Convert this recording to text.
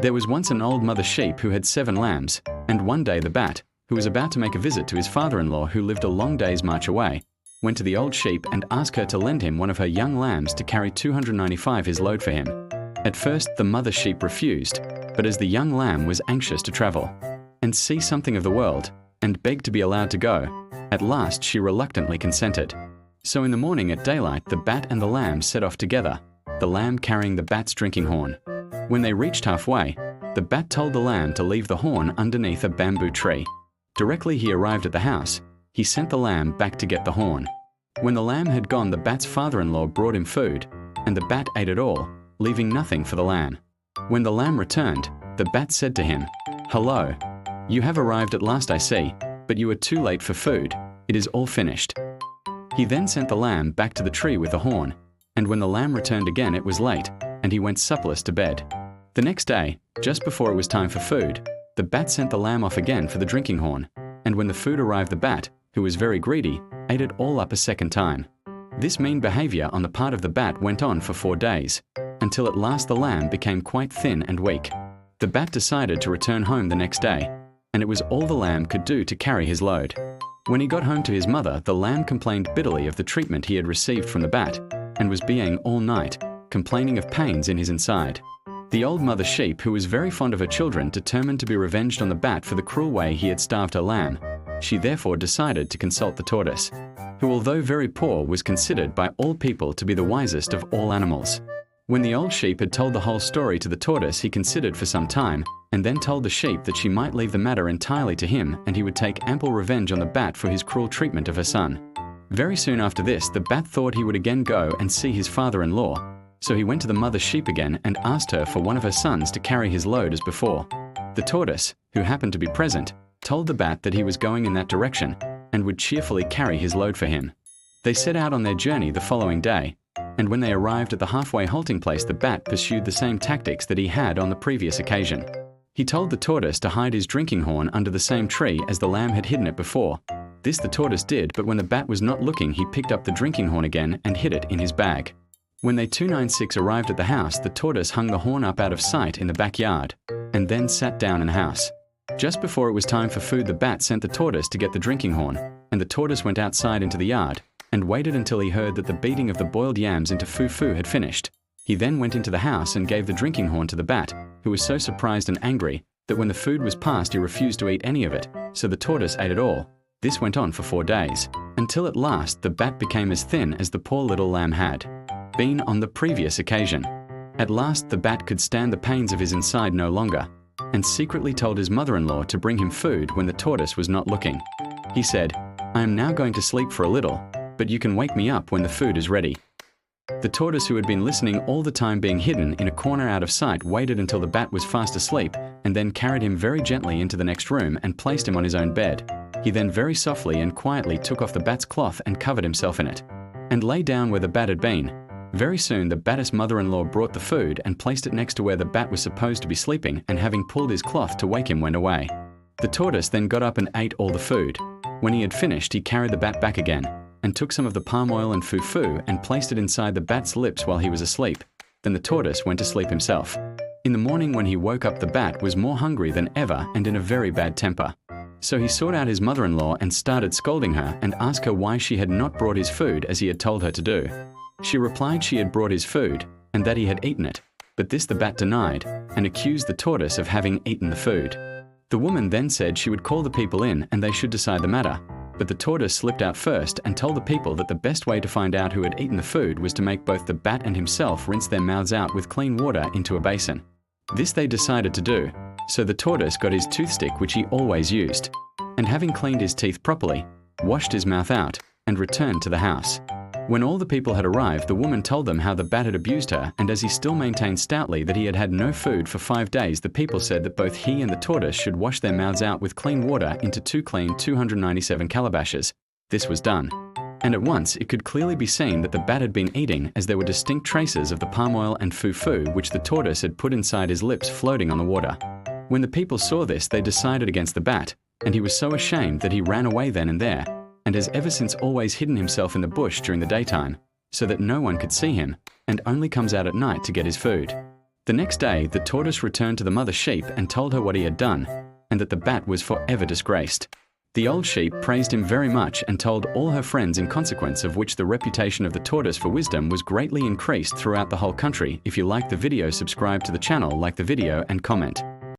There was once an old mother sheep who had 7 lambs, and one day the bat, who was about to make a visit to his father-in-law who lived a long day's march away, went to the old sheep and asked her to lend him one of her young lambs to carry 295 his load for him. At first the mother sheep refused, but as the young lamb was anxious to travel and see something of the world, and begged to be allowed to go, at last she reluctantly consented. So in the morning at daylight the bat and the lamb set off together, the lamb carrying the bat's drinking horn. When they reached halfway, the bat told the lamb to leave the horn underneath a bamboo tree. Directly he arrived at the house, he sent the lamb back to get the horn. When the lamb had gone, the bat's father-in-law brought him food, and the bat ate it all, leaving nothing for the lamb. When the lamb returned, the bat said to him, "Hello, you have arrived at last I see, but you are too late for food, it is all finished." He then sent the lamb back to the tree with the horn, and when the lamb returned again it was late, and he went supperless to bed. The next day, just before it was time for food, the bat sent the lamb off again for the drinking horn, and when the food arrived the bat, who was very greedy, ate it all up a second time. This mean behavior on the part of the bat went on for 4 days, until at last the lamb became quite thin and weak. The bat decided to return home the next day, and it was all the lamb could do to carry his load. When he got home to his mother, the lamb complained bitterly of the treatment he had received from the bat, and was baying all night, complaining of pains in his inside. The old mother sheep, who was very fond of her children, determined to be revenged on the bat for the cruel way he had starved her lamb. She therefore decided to consult the tortoise, who although very poor was considered by all people to be the wisest of all animals. When the old sheep had told the whole story to the tortoise, he considered for some time, and then told the sheep that she might leave the matter entirely to him, and he would take ample revenge on the bat for his cruel treatment of her son. Very soon after this, the bat thought he would again go and see his father-in-law, so he went to the mother sheep again and asked her for one of her sons to carry his load as before. The tortoise, who happened to be present, told the bat that he was going in that direction, and would cheerfully carry his load for him. They set out on their journey the following day, and when they arrived at the halfway halting place, the bat pursued the same tactics that he had on the previous occasion. He told the tortoise to hide his drinking horn under the same tree as the lamb had hidden it before. This the tortoise did, but when the bat was not looking, he picked up the drinking horn again and hid it in his bag. When they 296 arrived at the house, the tortoise hung the horn up out of sight in the backyard, and then sat down in the house. Just before it was time for food, the bat sent the tortoise to get the drinking horn, and the tortoise went outside into the yard, and waited until he heard that the beating of the boiled yams into fufu had finished. He then went into the house and gave the drinking horn to the bat, who was so surprised and angry that when the food was passed he refused to eat any of it, so the tortoise ate it all. This went on for 4 days, until at last the bat became as thin as the poor little lamb had been on the previous occasion. At last the bat could stand the pains of his inside no longer, and secretly told his mother-in-law to bring him food when the tortoise was not looking. He said, "I am now going to sleep for a little, but you can wake me up when the food is ready." The tortoise, who had been listening all the time being hidden in a corner out of sight, waited until the bat was fast asleep, and then carried him very gently into the next room and placed him on his own bed. He then very softly and quietly took off the bat's cloth and covered himself in it, and lay down where the bat had been. Very soon the bat's mother-in-law brought the food and placed it next to where the bat was supposed to be sleeping, and having pulled his cloth to wake him, went away. The tortoise then got up and ate all the food. When he had finished, he carried the bat back again, and took some of the palm oil and fufu and placed it inside the bat's lips while he was asleep. Then the tortoise went to sleep himself. In the morning when he woke up, the bat was more hungry than ever and in a very bad temper. So he sought out his mother-in-law and started scolding her and asked her why she had not brought his food as he had told her to do. She replied she had brought his food and that he had eaten it, but this the bat denied and accused the tortoise of having eaten the food. The woman then said she would call the people in and they should decide the matter, but the tortoise slipped out first and told the people that the best way to find out who had eaten the food was to make both the bat and himself rinse their mouths out with clean water into a basin. This they decided to do, so the tortoise got his toothstick, which he always used, and having cleaned his teeth properly, washed his mouth out and returned to the house. When all the people had arrived, the woman told them how the bat had abused her, and as he still maintained stoutly that he had had no food for 5 days, the people said that both he and the tortoise should wash their mouths out with clean water into 2 clean 297 calabashes. This was done, and at once it could clearly be seen that the bat had been eating, as there were distinct traces of the palm oil and fufu which the tortoise had put inside his lips floating on the water. When the people saw this, they decided against the bat, and he was so ashamed that he ran away then and there, and has ever since always hidden himself in the bush during the daytime, so that no one could see him, and only comes out at night to get his food. The next day, the tortoise returned to the mother sheep and told her what he had done, and that the bat was forever disgraced. The old sheep praised him very much and told all her friends, in consequence of which the reputation of the tortoise for wisdom was greatly increased throughout the whole country. If you like the video, subscribe to the channel, like the video and comment.